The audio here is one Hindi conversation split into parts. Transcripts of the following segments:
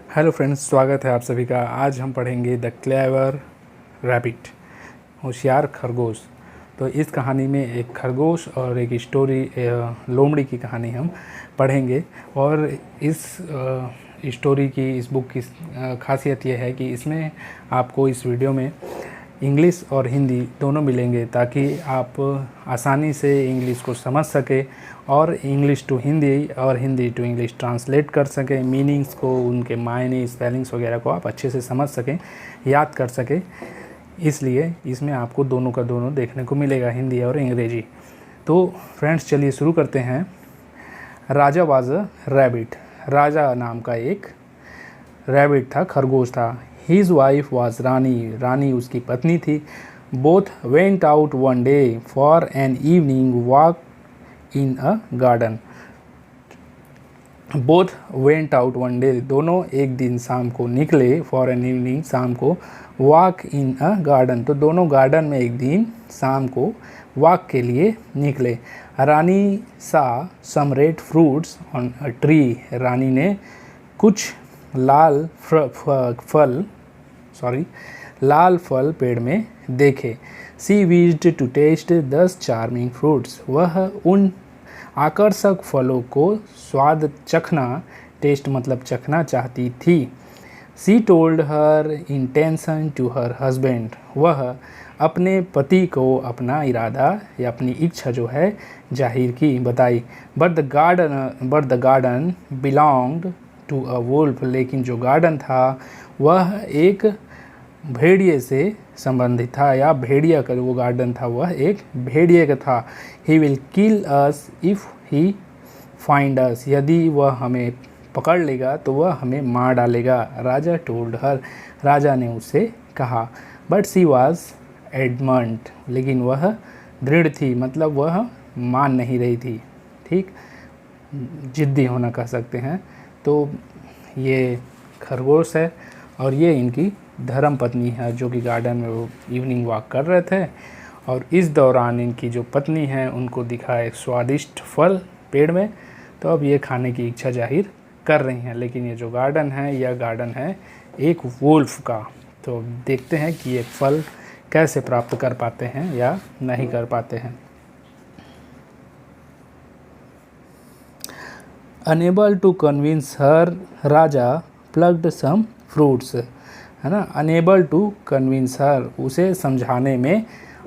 हेलो फ्रेंड्स, स्वागत है आप सभी का। आज हम पढ़ेंगे द क्लेवर रैबिट, होशियार खरगोश। तो इस कहानी में एक खरगोश और एक स्टोरी लोमड़ी की कहानी हम पढ़ेंगे। और इस स्टोरी की, इस बुक की खासियत यह है कि इसमें आपको इस वीडियो में इंग्लिश और हिंदी दोनों मिलेंगे, ताकि आप आसानी से इंग्लिश को समझ सकें और इंग्लिश टू हिंदी और हिंदी टू इंग्लिश ट्रांसलेट कर सकें। मीनिंग्स को, उनके मायने, स्पेलिंग्स वगैरह को आप अच्छे से समझ सकें, याद कर सकें। इसलिए इसमें आपको दोनों का दोनों देखने को मिलेगा, हिंदी और अंग्रेजी। तो फ्रेंड्स, चलिए शुरू करते हैं। राजा वाज अ रैबिट। राजा नाम का एक रैबिट था, खरगोश था। His wife was रानी। रानी उसकी पत्नी थी। Both went out one day for an evening walk in a garden. Both went out one day, दोनों एक दिन शाम को निकले। for an evening, शाम को walk in a garden, तो दोनों गार्डन में एक दिन शाम को वॉक के लिए निकले। रानी saw some red fruits on a tree. रानी ने कुछ लाल फल पेड़ में देखे। She wished to taste 10 charming fruits. वह उन आकर्षक फलों को स्वाद चखना, टेस्ट मतलब चखना, चाहती थी। She told her intention to her husband. वह अपने पति को अपना इरादा या अपनी इच्छा जो है जाहिर की, बताई। But the garden belonged to a wolf. लेकिन जो गार्डन था वह एक भेड़िए से संबंधित था, या भेड़िया का वो गार्डन था वह एक भेड़िए का था। He will kill us if he find us. यदि वह हमें पकड़ लेगा तो वह हमें मार डालेगा। राजा टोल्ड हर। राजा ने उससे कहा। But she was adamant. लेकिन वह दृढ़ थी, मतलब वह मान नहीं रही थी। ठीक, जिद्दी होना कह सकते हैं। तो ये खरगोश है और ये इनकी धर्म पत्नी है, जो कि गार्डन में वो इवनिंग वॉक कर रहे थे। और इस दौरान इनकी जो पत्नी है उनको दिखा एक स्वादिष्ट फल पेड़ में, तो अब ये खाने की इच्छा जाहिर कर रही हैं। लेकिन ये जो गार्डन है, यह गार्डन है एक वुल्फ का। तो देखते हैं कि ये फल कैसे प्राप्त कर पाते हैं या नहीं कर पाते हैं। Unable to convince her, Raja plucked some fruits, है ना। अनेबल टू कन्विंस हर, उसे समझाने में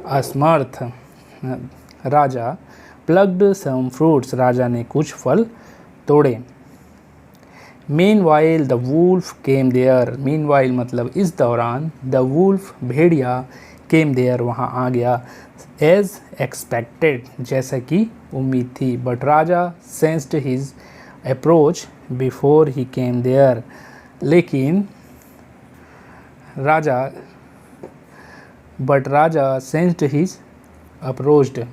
असमर्थ। राजा प्लग्ड सम फ्रूट्स, राजा ने कुछ फल तोड़े। Meanwhile the wolf came there. Meanwhile मतलब इस दौरान। द वुल्फ भेड़िया केम देयर, वहाँ आ गया। एज एक्सपेक्टेड, जैसा कि उम्मीद थी। But Raja sensed his approach before he came there. लेकिन राजा सेंस्ड हिज अप्रोच्ड,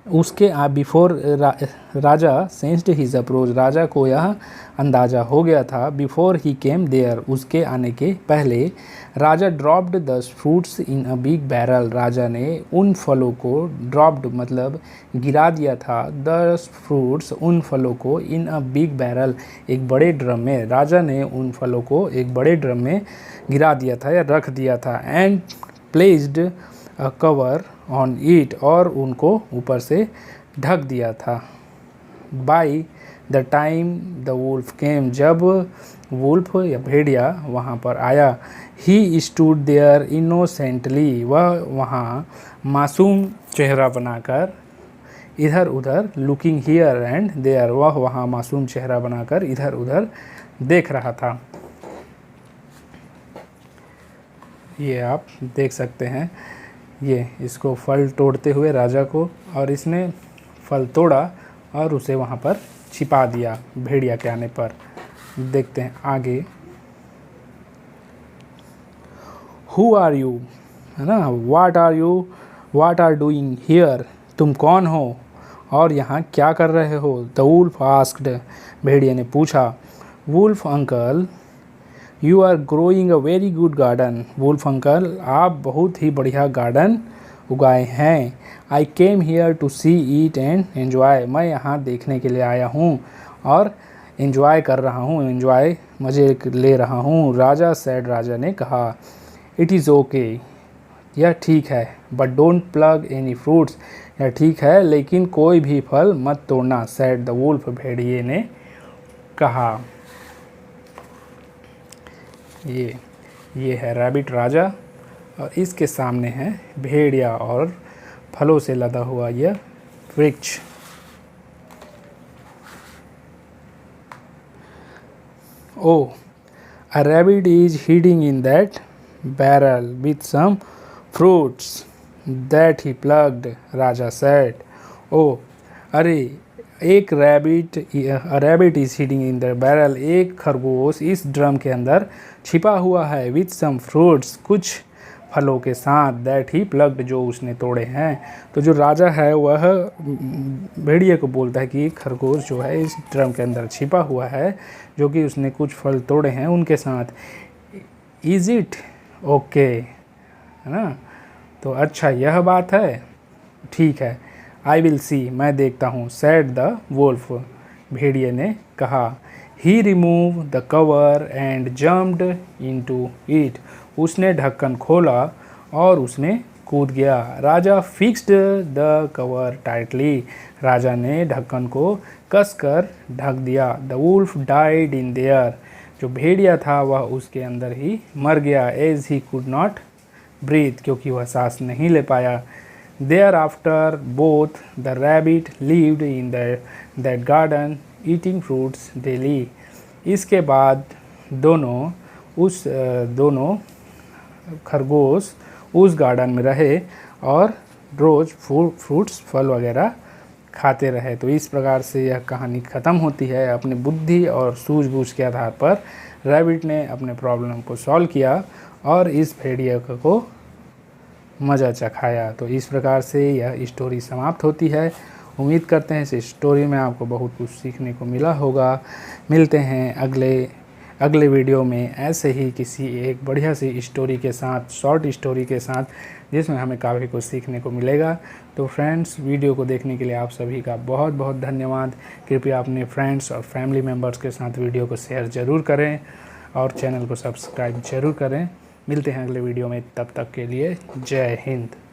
उसके before Raja sensed his approach, Raja को यह अंदाज़ा हो गया था। बिफोर ही केम देयर, उसके आने के पहले। Raja dropped 10 fruits in a big barrel. राजा ने उन फलों को, ड्रॉप्ड मतलब गिरा दिया था, 10 फ्रूट्स, उन फलों को, इन अ बिग बैरल, एक बड़े ड्रम में। राजा ने उन फलों को एक बड़े ड्रम में गिरा दिया था या रख दिया था। And placed a cover on it, और उनको ऊपर से ढक दिया था। By the time the wolf came, जब वुल्फ या भेड़िया वहाँ पर आया। ही स्टूड देयर इनोसेंटली, वह वहाँ मासूम चेहरा बनाकर इधर उधर, लुकिंग हियर एंड देयर, वह वहाँ मासूम चेहरा बनाकर इधर उधर देख रहा था। ये आप देख सकते हैं, ये इसको फल तोड़ते हुए राजा को, और इसने फल तोड़ा और उसे वहाँ पर छिपा दिया भेड़िया के आने पर। देखते हैं आगे। हु आर यू, है ना। What are you, what are doing here, तुम कौन हो और यहाँ क्या कर रहे हो। द वुल्फ आस्क्ड, भेड़िया ने पूछा। Wolf uncle you are growing a very good garden. Wolf uncle, आप बहुत ही बढ़िया गार्डन उगाए हैं। I came here to see eat and enjoy, मैं यहाँ देखने के लिए आया हूँ और एंजॉय कर रहा हूँ, एंजॉय मज़े ले रहा हूँ। राजा सैड, राजा ने कहा। इट इज़ ओके, यह ठीक है। But don't plug any fruits, यह ठीक है लेकिन कोई भी फल मत तोड़ना। सैड द वुल्फ, भेड़िए ने कहा। ये है रैबिट राजा और इसके सामने है भेड़िया और फलों से लदा हुआ यह वृक्ष। Oh, a rabbit is hiding in that barrel with some fruits that he plucked, Raja said. Oh, अरे एक rabbit is heading in the barrel, एक खरगोश इस ड्रम के अंदर छिपा हुआ है। विथ सम फ्रूट्स, कुछ फलों के साथ। दैट ही प्लग्ड, जो उसने तोड़े हैं। तो जो राजा है वह भेड़िए को बोलता है कि खरगोश जो है इस ड्रम के अंदर छिपा हुआ है, जो कि उसने कुछ फल तोड़े हैं उनके साथ। इज़ इट ओके, है ना? तो अच्छा यह बात है, ठीक है। आई विल सी, मैं देखता हूँ। सैड द वुल्फ, भेड़िए ने कहा। He remove the cover and jumped into it, उसने ढक्कन खोला और उसने कूद गया। Raja fixed the cover tightly, राजा ने ढक्कन को कसकर ढक दिया। The wolf died in there, जो भेड़िया था वह उसके अंदर ही मर गया। As he could not breathe, क्योंकि वह सांस नहीं ले पाया। Thereafter both the rabbit lived in that garden eating fruits daily, इसके बाद दोनों खरगोश उस गार्डन में रहे और रोज़ फ्रूट्स फल वगैरह खाते रहे। तो इस प्रकार से यह कहानी ख़त्म होती है। अपनी बुद्धि और सूझबूझ के आधार पर रैबिट ने अपने प्रॉब्लम को सॉल्व किया और इस भेड़िया को मज़ा चखाया। तो इस प्रकार से यह स्टोरी समाप्त होती है। उम्मीद करते हैं इस स्टोरी में आपको बहुत कुछ सीखने को मिला होगा। मिलते हैं अगले वीडियो में ऐसे ही किसी एक बढ़िया सी स्टोरी के साथ, शॉर्ट स्टोरी के साथ, जिसमें हमें काफ़ी कुछ सीखने को मिलेगा। तो फ्रेंड्स, वीडियो को देखने के लिए आप सभी का बहुत बहुत धन्यवाद। कृपया अपने फ्रेंड्स और फैमिली मेम्बर्स के साथ वीडियो को शेयर ज़रूर करें और चैनल को सब्सक्राइब ज़रूर करें। मिलते हैं अगले वीडियो में, तब तक के लिए जय हिंद।